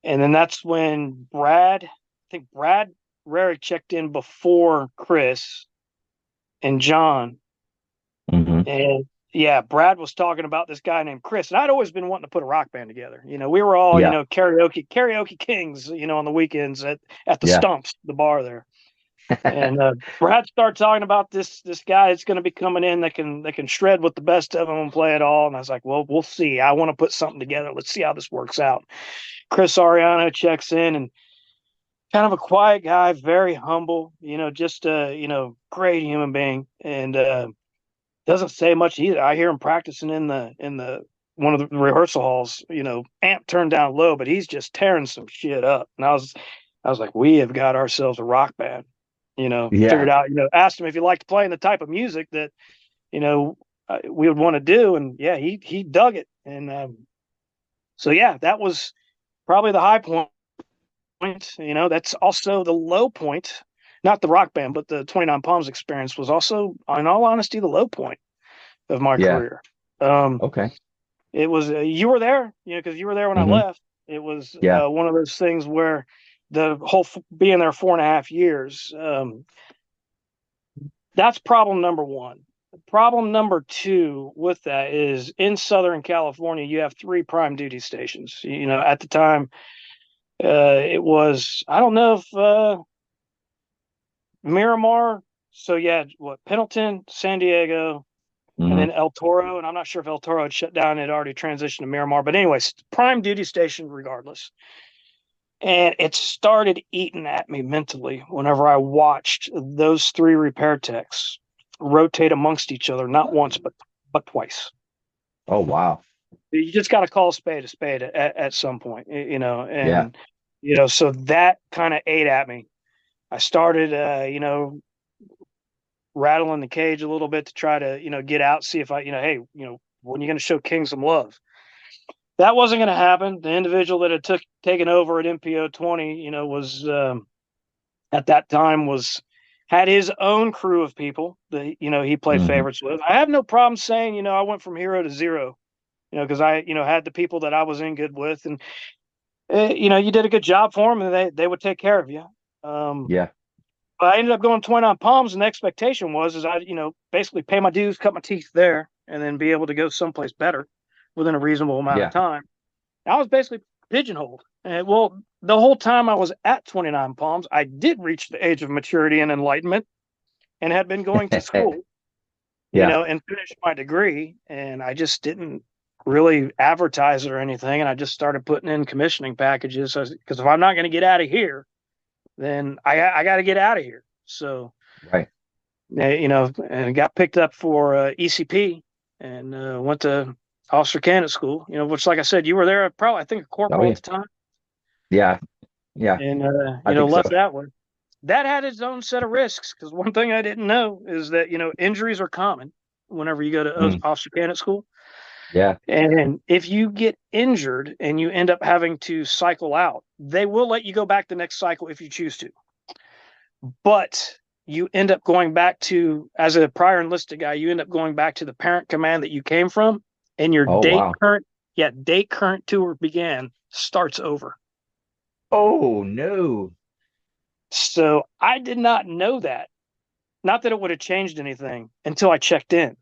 and then that's when I think Brad Rarick checked in before Chris and John. Hmm. And yeah, Brad was talking about this guy named Chris, and I'd always been wanting to put a rock band together. We were all, Yeah. karaoke kings, on the weekends at the Yeah. Stumps, the bar there. And Brad started talking about this guy that's going to be coming in that can shred with the best of them and play it all. And I was like, well, we'll see. I want to put something together. Let's see how this works out. Chris Ariano checks in, and kind of a quiet guy, very humble, just a great human being, and doesn't say much either. I hear him practicing in the one of the rehearsal halls, amp turned down low, but he's just tearing some shit up. And I was like, we have got ourselves a rock band. Yeah. Figured out, asked him if he liked playing the type of music that you know we would want to do, and yeah, he dug it. And so yeah, that was probably the high point. That's also the low point. Not the rock band, but the 29 Palms experience was also, in all honesty, the low point of my Yeah. career. Um, Okay. it was you were there, because you were there when I Hmm. left. It was Yeah. one of those things where the whole being there 4.5 years. That's problem number one. Problem number two with that is in Southern California, you have 3 prime duty stations. At the time, it was, I don't know if Miramar. So yeah, what, Pendleton, San Diego, and Hmm. then El Toro. And I'm not sure if El Toro had shut down; it had already transitioned to Miramar. But anyways, prime duty station regardless. And it started eating at me mentally whenever I watched those 3 repair techs rotate amongst each other, not once but twice. Oh, wow. You just got to call a spade at some point, Yeah. and so that kind of ate at me. I started, rattling the cage a little bit to try to, get out, see if I, hey, when are you going to show King some love? That wasn't going to happen. The individual that had taken over at MPO 20, was at that time had his own crew of people that he played Hmm. favorites with. I have no problem saying, I went from hero to zero because I, had the people that I was in good with, and you did a good job for them, and they would take care of you. Yeah. But I ended up going 29 Palms, and the expectation was I, basically pay my dues, cut my teeth there, and then be able to go someplace better within a reasonable amount of Yeah. time. I was basically pigeonholed. And well, the whole time I was at 29 Palms, I did reach the age of maturity and enlightenment and had been going to school, Yeah. and finished my degree. And I just didn't really advertise it or anything. And I just started putting in commissioning packages because if I'm not going to get out of here, then I got to get out of here. So, Right. and got picked up for ECP and went to officer candidate school, which, like I said, you were there probably, I think, a Oh corporal yeah. at the time, Yeah. Yeah. and, I think so. left that one. That had its own set of risks because one thing I didn't know is that, injuries are common whenever you go to Mm. officer candidate school. Yeah. And if you get injured and you end up having to cycle out, they will let you go back the next cycle if you choose to. But you end up going back to, as a prior enlisted guy, you end up going back to the parent command that you came from, and your Oh wow. date current tour began starts over. Oh no. So I did not know that. Not that it would have changed anything until I checked in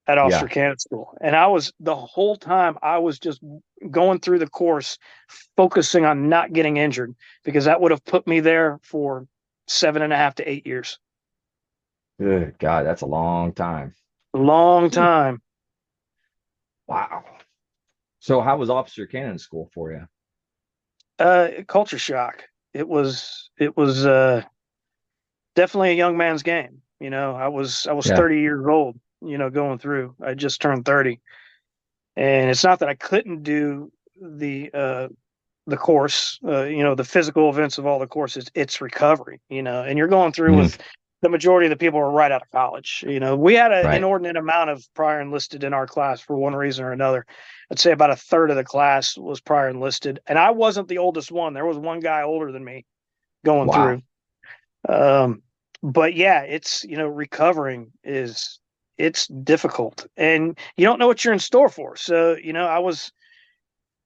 at officer Yeah. candidate school. And the whole time I was just going through the course, focusing on not getting injured, because that would have put me there for 7.5 to 8 years. Good God, that's a long time. Long time. Wow. So how was officer candidate school for you? Culture shock. It was definitely a young man's game. I was Yeah. 30 years old, going through. I just turned 30. And it's not that I couldn't do the course, the physical events of all the courses. It's recovery, and you're going through Mm. with the majority of the people are right out of college. We had an Right. inordinate amount of prior enlisted in our class for one reason or another. I'd say about a third of the class was prior enlisted, and I wasn't the oldest one. There was one guy older than me going Wow. through. But yeah, it's, recovering it's difficult, and you don't know what you're in store for. So, I was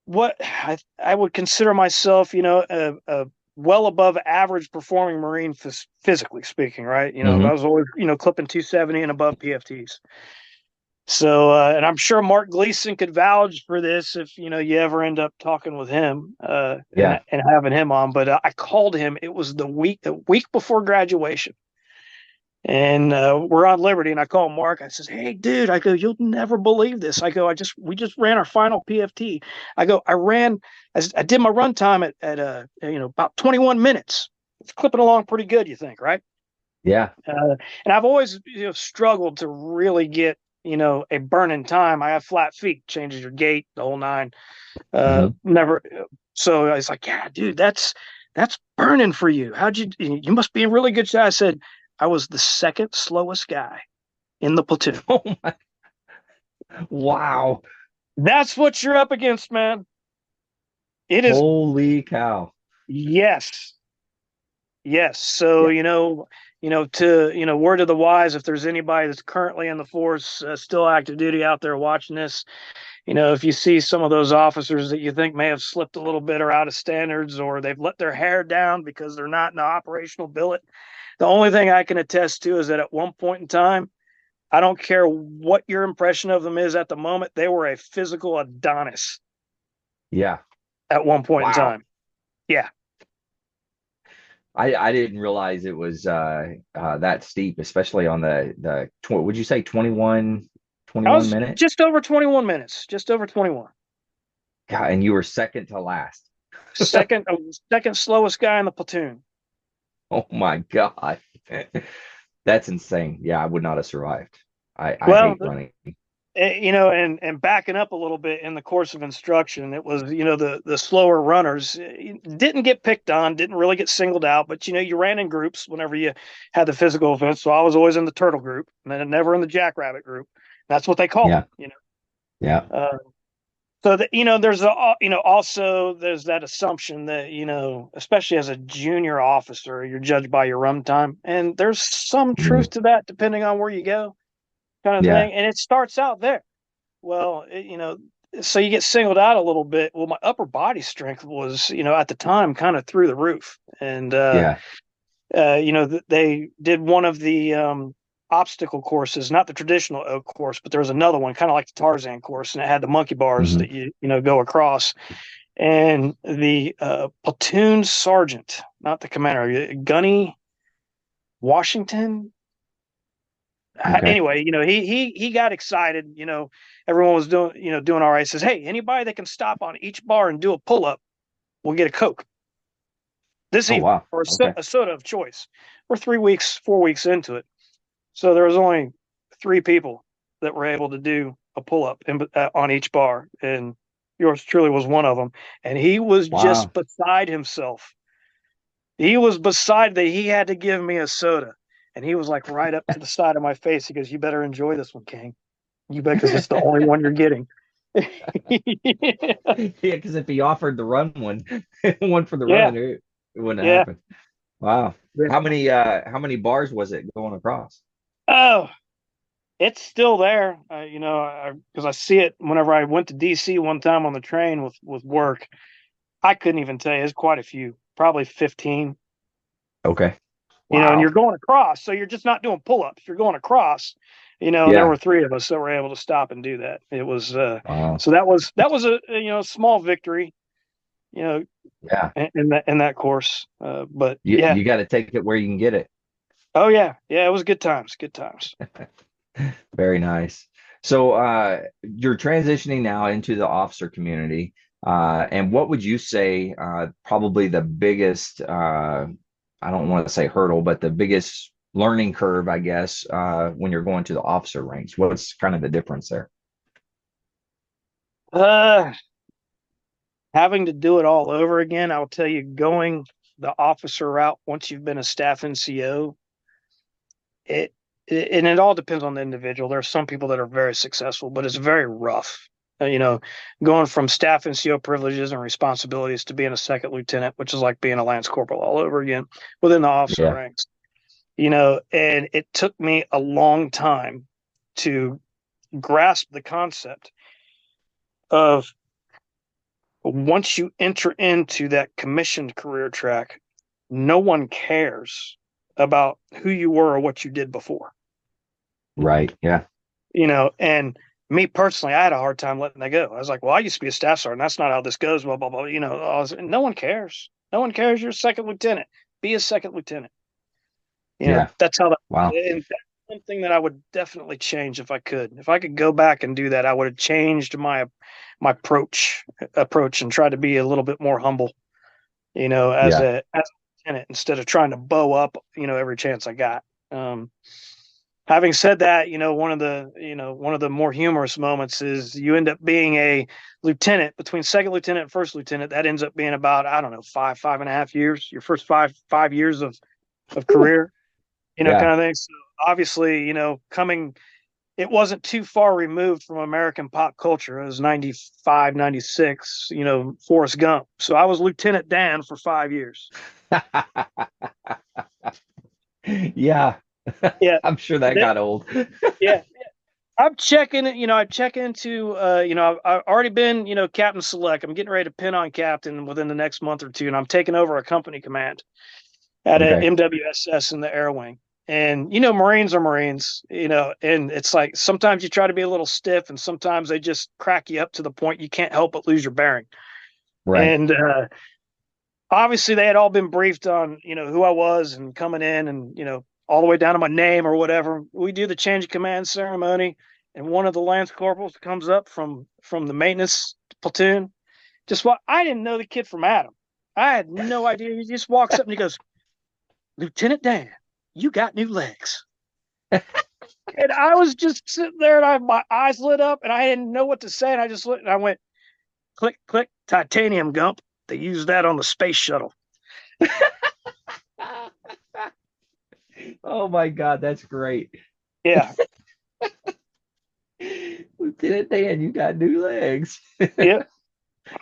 what I would consider myself, a well above average performing Marine, physically speaking, right? Mhm. I was always, clipping 270 and above PFTs. So, and I'm sure Mark Gleason could vouch for this if, you ever end up talking with him, Yeah. and having him on. But I called him. It was the week before graduation. And we're on Liberty, and I call Mark. I says, "Hey, dude," I go, "You'll never believe this." I go, we just ran our final PFT." I go, I did my run time at about 21 minutes. It's clipping along pretty good, you think, right? Yeah. And I've always, struggled to really get, a burning time. I have flat feet, changes your gait, the whole nine. Mhm. Never. So I was like, "Yeah, dude, that's burning for you. You must be in really good shape." I said, "I was the second slowest guy in the platoon." Oh my. Wow. That's what you're up against, man. It is. Holy cow. Yes. Yes. So, Yeah. word of the wise, if there's anybody that's currently in the force, still active duty out there watching this, if you see some of those officers that you think may have slipped a little bit or out of standards, or they've let their hair down because they're not in the operational billet, the only thing I can attest to is that at one point in time, I don't care what your impression of them is at the moment, they were a physical Adonis Yeah. at one point in Wow. time. Yeah. I didn't realize it was that steep, especially on would you say 21 I 21 was minute? just over 21 minutes, just over 21. God, and you were second to last. Second slowest guy in the platoon. Oh my God. That's insane. Yeah, I would not have survived. I Well, hate running. and backing up a little bit in the course of instruction, it was, the slower runners didn't get picked on, didn't really get singled out, but you ran in groups whenever you had the physical events. So I was always in the turtle group, and then never in the jackrabbit group. That's what they call Yeah. them. Yeah. So that, there's also there's that assumption that, especially as a junior officer, you're judged by your run time, and there's some truth Mm. to that depending on where you go, kind of Yeah. thing. And it starts out there. Well, so you get singled out a little bit. Well, my upper body strength was, at the time kind of through the roof. And, Yeah. they did one of the obstacle courses, not the traditional oak course, but there was another one, kind of like the Tarzan course, and it had the monkey bars Hmm. that you go across. And the platoon sergeant, not the commander, Gunny Washington. Okay. Anyway, he got excited. Everyone was doing all right. Says, hey, anybody that can stop on each bar and do a pull up will get a Coke this Oh, evening, wow. or Okay. a soda of choice. We're 3 weeks, 4 weeks into it, so there was only 3 people that were able to do a pull up on each bar, and yours truly was one of them. And he was just Wow. beside himself. He was beside that he had to give me a soda, and he was like right up to the side of my face. He goes, "You better enjoy this one, King. You bet, because it's the only one you're getting." Yeah, because if he offered the run one, one for the Yeah, run, it wouldn't yeah. happen. Wow. Yeah. How many bars was it going across? Oh, it's still there. Because I see it whenever I went to DC one time on the train with work. I couldn't even tell you. It's quite a few, probably 15. Okay. And you're Wow. going across, so you're just not doing pull-ups. You're going across. And there Yeah. were 3 of us that were able to stop and do that. It was Wow. so that was a small victory, you know, Yeah. in that course. But You yeah, you got to take it where you can get it. oh yeah, yeah, it was good times, good times. Very nice. So you're transitioning now into the officer community. And what would you say probably the biggest I don't want to say hurdle, but the biggest learning curve, I guess, when you're going to the officer ranks? What's kind of the difference there? Uh, Having to do it all over again, I'll tell you, going the officer route once you've been a staff NCO, it, and it all depends on the individual. There are some people that are very successful, but it's very rough. Going from staff NCO privileges and responsibilities to being a second lieutenant, which is like being a lance corporal all over again within the officer Yeah. ranks. And it took me a long time to grasp the concept of, once you enter into that commissioned career track, no one cares about who you were or what you did before. Right. Yeah. And me personally, I had a hard time letting that go. I was like, well, I used to be a staff sergeant. That's not how this goes. Blah, blah, blah. No one cares. No one cares. You're a second lieutenant. Be a second lieutenant. Yeah. That's how that, Wow. and that's one thing that I would definitely change if I could. If I could go back and do that, I would have changed my approach and try to be a little bit more humble, as Yeah. a lieutenant, instead of trying to bow up, every chance I got. Um, Having said that, one of the more humorous moments is you end up being a lieutenant. Between second lieutenant and first lieutenant, that ends up being about, I don't know, 5.5 years, your first five years of Whew. career, Yeah. kind of thing. So obviously, it wasn't too far removed from American pop culture. It was 95, 96, Forrest Gump. So I was Lieutenant Dan for 5 years. Yeah. Yeah. I'm sure that got old. Yeah. I'm checking it. I check into, I've already been, Captain Select. I'm getting ready to pin on Captain within the next month or two, and I'm taking over a company command at a Okay. MWSS in the Air Wing. And Marines are Marines, and it's like sometimes you try to be a little stiff, and sometimes they just crack you up to the point you can't help but lose your bearing. Right. And obviously, they had all been briefed on who I was and coming in, and all the way down to my name or whatever. We do the change of command ceremony, and one of the lance corporals comes up from the maintenance platoon. Just what, I didn't know the kid from Adam. I had no idea. He just walks up and he goes, "Lieutenant Dan, you got new legs." And I was just sitting there, and my eyes lit up, and I didn't know what to say. And I just looked, and I went, "Click, click, titanium gump." They used that on the space shuttle. Oh my God, that's great. Yeah, Lieutenant Dan, you got new legs. yeah,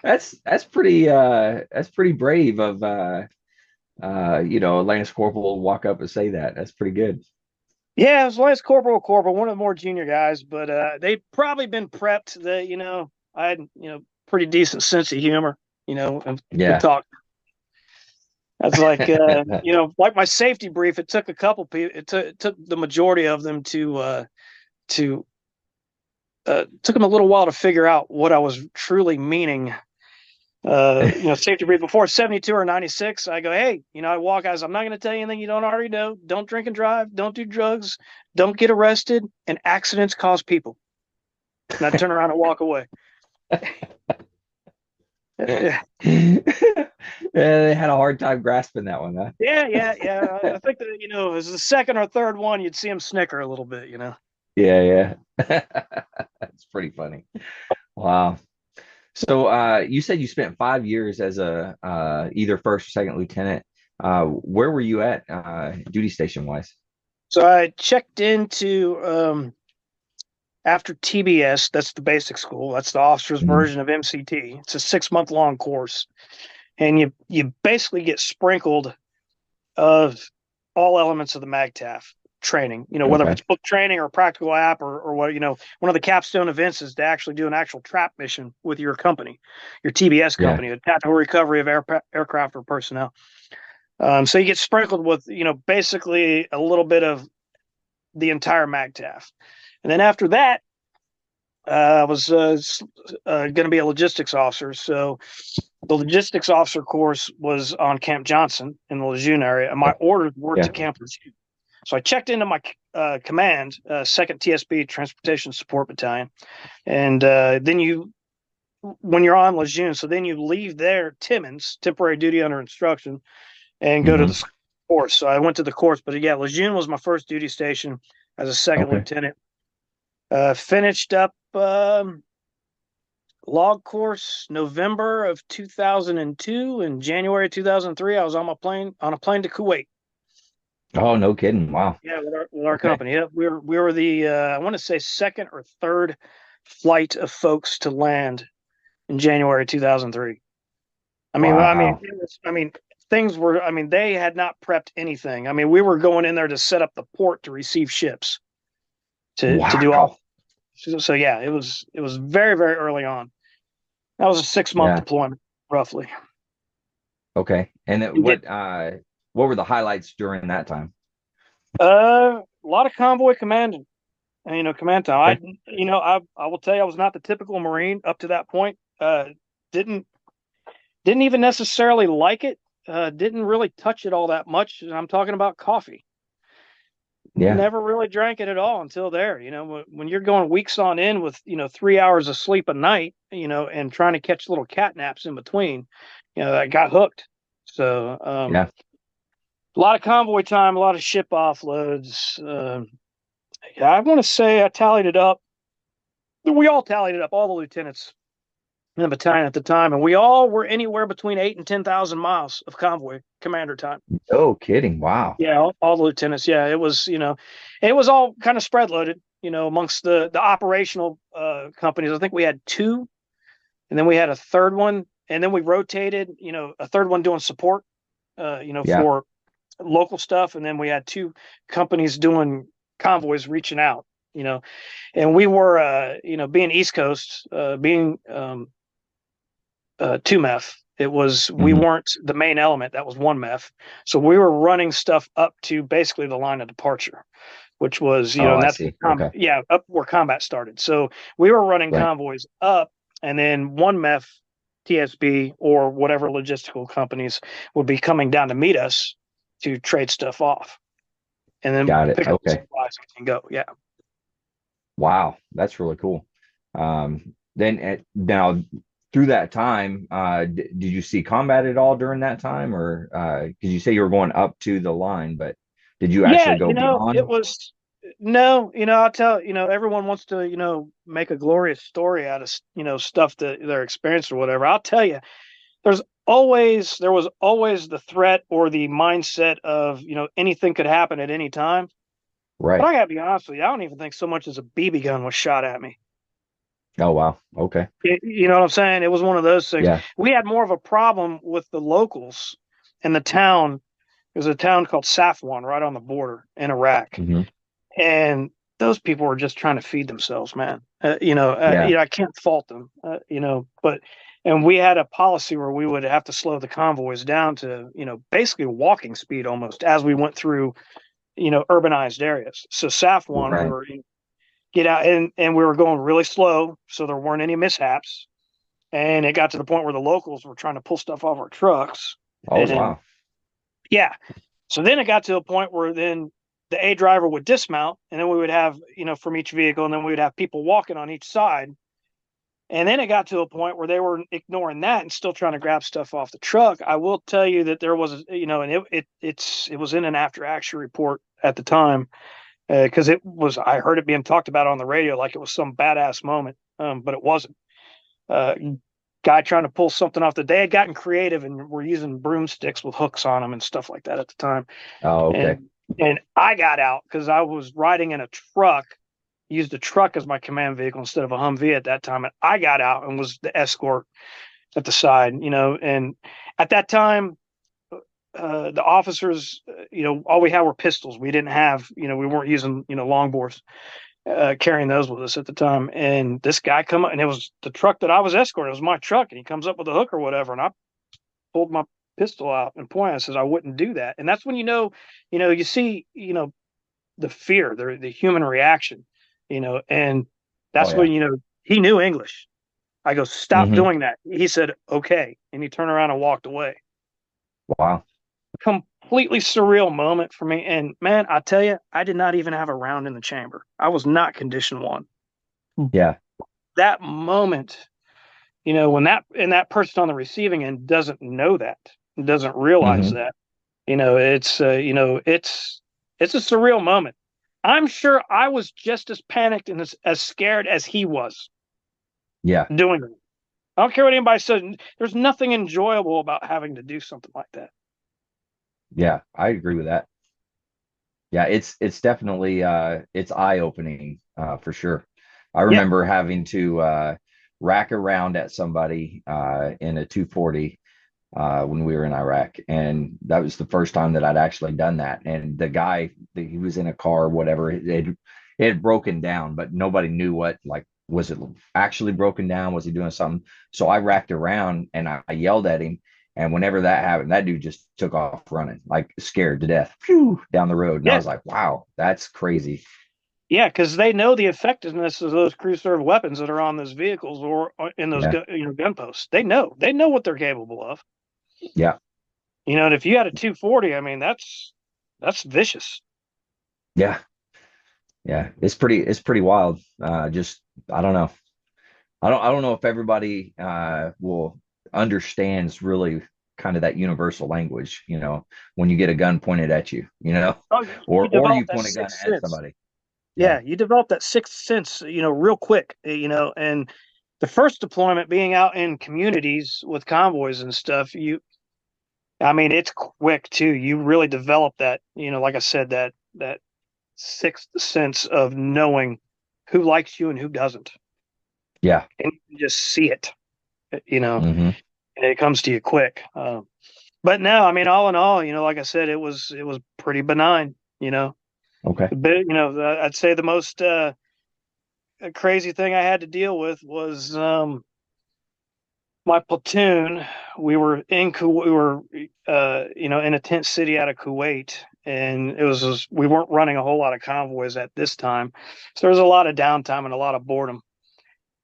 That's pretty brave of a Lance Corporal to walk up and say that. That's pretty good. yeah. It was Lance Corporal, one of the more junior guys, but they'd probably been prepped that I had, pretty decent sense of humor, and Yeah. could talk. That's like, like my safety brief. It took a couple people. It took the majority of them to took them a little while to figure out what I was truly meaning. Safety brief before 72 or 96. I go, hey, I walk guys. I'm not going to tell you anything you don't already know. Don't drink and drive. Don't do drugs. Don't get arrested. And accidents cause people. And I turn around and walk away. Yeah, they had a hard time grasping that one, huh? Yeah. I think that, as the second or third one, you'd see them snicker a little bit, Yeah. That's pretty funny. Wow. So you said you spent 5 years as a either first or second lieutenant. Where were you at duty station wise? So I checked into after TBS, that's the basic school. That's the officer's Mhm. version of MCT. It's a 6-month long course. And you basically get sprinkled of all elements of the MAGTF training, whether Okay. it's book training or practical app or what, one of the capstone events is to actually do an actual trap mission with your company, your TBS Yeah. company, a tactical recovery of aircraft or personnel. So you get sprinkled with, basically a little bit of the entire MAGTF. And then after that, I was going to be a logistics officer. So the logistics officer course was on Camp Johnson in the Lejeune area, and my orders were Yeah. to Camp Lejeune. So I checked into my command, 2nd TSB Transportation Support Battalion, and then when you're on Lejeune, so then you leave there, Timmins, temporary duty under instruction, and go to Mhm. the course. So I went to the course, but yeah, Lejeune was my first duty station as a second Okay. lieutenant. Finished up log course November of 2002, and January 2003 I was on a plane to Kuwait. Oh, no kidding. Wow. Yeah, with our Okay. company. Yeah, we were the I want to say second or third flight of folks to land in January 2003. Wow. Things were. They had not prepped anything. We were going in there to set up the port to receive ships to do all. Wow. So yeah, it was very, very early on. That was a 6-month Yeah. deployment, roughly. Okay. And You get what were the highlights during that time? a lot of convoy commanding, command time. Okay. I will tell you, I was not the typical Marine up to that point. Didn't even necessarily like it. Didn't really touch it all that much. And I'm talking about coffee. Yeah. Never really drank it at all until there. When you're going weeks on end with 3 hours of sleep a night, and trying to catch little cat naps in between, I got hooked. So Yeah. a lot of convoy time, a lot of ship offloads. I want to say I tallied it up. We all tallied it up, all the lieutenants in the battalion at the time, and we all were anywhere between 8 and 10,000 miles of convoy commander time. Oh, kidding. Wow. Yeah, all the lieutenants. Yeah, it was, it was all kind of spread loaded, amongst the operational companies. I think we had 2, and then we had a third one, and then we rotated, a third one doing support, Yeah. for local stuff, and then we had 2 companies doing convoys reaching out, and we were, being East Coast, being 2 MEF. It was we Mhm. weren't the main element. That was 1 MEF. So we were running stuff up to basically the line of departure, which was, Oh, and I that's see. Okay. up where combat started. So we were running Right. convoys up, and then 1 MEF TSB or whatever logistical companies would be coming down to meet us to trade stuff off, and then Got it. pick up the Okay. supplies and go. Yeah. Wow. That's really cool. Then now through that time, did you see combat at all during that time, or because you say you were going up to the line, but did you Yeah, actually go it beyond? was no, I'll tell, everyone wants to, make a glorious story out of, stuff that they're experienced or whatever. I'll tell you, there was always the threat or the mindset of, anything could happen at any time. But Right. I gotta be honest with you, I don't even think so much as a BB gun was shot at me. Oh, wow. Okay. You know what I'm saying? It was one of those things. Yeah. We had more of a problem with the locals in the town. There's a town called Safwan right on the border in Iraq. Mhm. And those people were just trying to feed themselves, man. Yeah. I can't fault them, but and we had a policy where we would have to slow the convoys down to, basically walking speed almost as we went through, urbanized areas. So SAF one, we Right. were get out and we were going really slow, so there weren't any mishaps. And it got to the point where the locals were trying to pull stuff off our trucks, Oh, and wow. yeah, so then it got to a point where then the A driver would dismount, and then we would have, from each vehicle, and then we would have people walking on each side. And then it got to a point where they were ignoring that and still trying to grab stuff off the truck. I will tell you that there was, and it was in an after action report at the time, because I heard it being talked about on the radio like it was some badass moment, but it wasn't. Uh, Guy trying to pull something off. They had gotten creative and were using broomsticks with hooks on them and stuff like that at the time. Oh, okay. And I got out because I was riding in a truck, used a truck as my command vehicle instead of a Humvee at that time. And I got out and was the escort at the side, and at that time, the officers, all we had were pistols. We didn't have, we weren't using, longbows, carrying those with us at the time. And this guy come up, and it was the truck that I was escorting. It was my truck, and he comes up with a hook or whatever, and I pulled my pistol out and pointed. I says I wouldn't do that. And that's when you see, the fear, the human reaction, and Oh, that's yeah. when he knew English. I go, stop Hmm. doing that. He said, okay, and he turned around and walked away. Wow. Completely surreal moment for me. And man, I tell you, I did not even have a round in the chamber. I was not condition one. Yeah. That moment, when that person on the receiving end doesn't know that, doesn't realize Hmm. that, it's a surreal moment. I'm sure I was just as panicked and as scared as he was Yeah. doing it. I don't care what anybody says. There's nothing enjoyable about having to do something like that. Yeah. I agree with that. Yeah, it's definitely it's eye-opening for sure. I Yeah. remember having to rack around at somebody in a 240 when we were in Iraq, and that was the first time that I'd actually done that. And the guy, he was in a car, or whatever, it had broken down, but nobody knew what, like, was it actually broken down? Was he doing something? So I racked around and I yelled at him. And whenever that happened, that dude just took off running, like scared to death, phew, down the road. And I Yeah. was like, wow, that's crazy. Yeah, because they know the effectiveness of those crew serve weapons that are on those vehicles or in those Yeah. gun posts. They know what they're capable of. Yeah. And if you had a 240, I mean that's vicious. Yeah. Yeah. It's pretty wild. Just, I don't know. I don't know if everybody will understands really kind of that universal language, when you get a gun pointed at you, Oh, or you or develop you that point a gun sixth at sense. somebody. Yeah. Yeah, you develop that sixth sense, real quick, and the first deployment being out in communities with convoys and stuff, I mean, it's quick too. You really develop that, like I said, that sixth sense of knowing who likes you and who doesn't. Yeah. And you just see it, Hmm. and it comes to you quick. But no, I mean, all in all, like I said, it was pretty benign, Okay. but I'd say the most crazy thing I had to deal with was my platoon. We were in we were in a tent city out of Kuwait, and we weren't running a whole lot of convoys at this time, so there was a lot of downtime and a lot of boredom.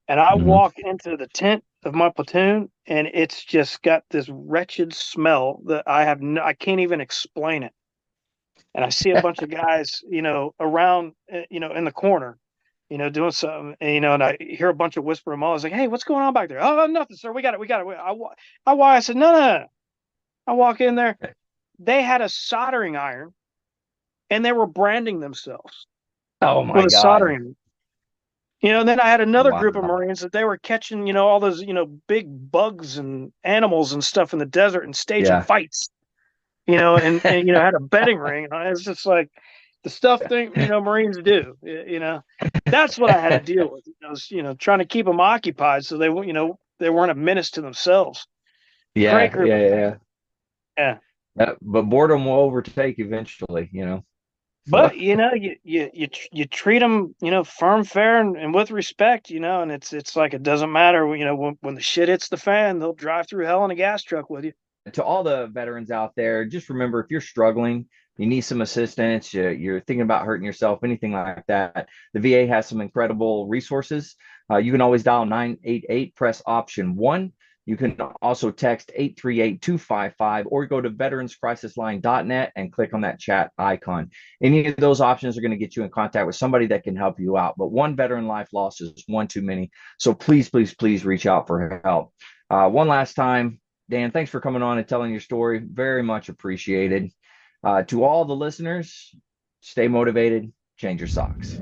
And I Hmm. walk into the tent of my platoon, and it's just got this wretched smell that I can't even explain it. And I see a bunch of guys, around, in the corner, doing something, and I hear a bunch of whispering. I was like, "Hey, what's going on back there?" "Oh, nothing, sir. We got it. We got it." I said, "No, no, no." I walk in there. They had a soldering iron, and they were branding themselves Oh my with a God. soldering iron. And then I had another group of Wow. Marines that they were catching, all those, big bugs and animals and stuff in the desert and staging Yeah. fights, and had a betting ring. And it's just like the stuff thing, Marines do, That's what I had to deal with. Trying to keep them occupied so they weren't a menace to themselves. Great Yeah. group Yeah. of guys. Yeah. Yeah. But boredom will overtake eventually, So But you treat them, firm, fair, and with respect, and it's like it doesn't matter, when the shit hits the fan, they'll drive through hell in a gas truck with you. to all the veterans out there, just remember if you're struggling, you need some assistance, you're thinking about hurting yourself, anything like that, the VA has some incredible resources. You can always dial 988, press option 1. You can also text 838-255 or go to veteranscrisisline.net and click on that chat icon. Any of those options are going to get you in contact with somebody that can help you out. But one veteran life lost is one too many. So please, please, please reach out for help. One last time, Dan, thanks for coming on and telling your story. Very much appreciated. To all the listeners, stay motivated, change your socks.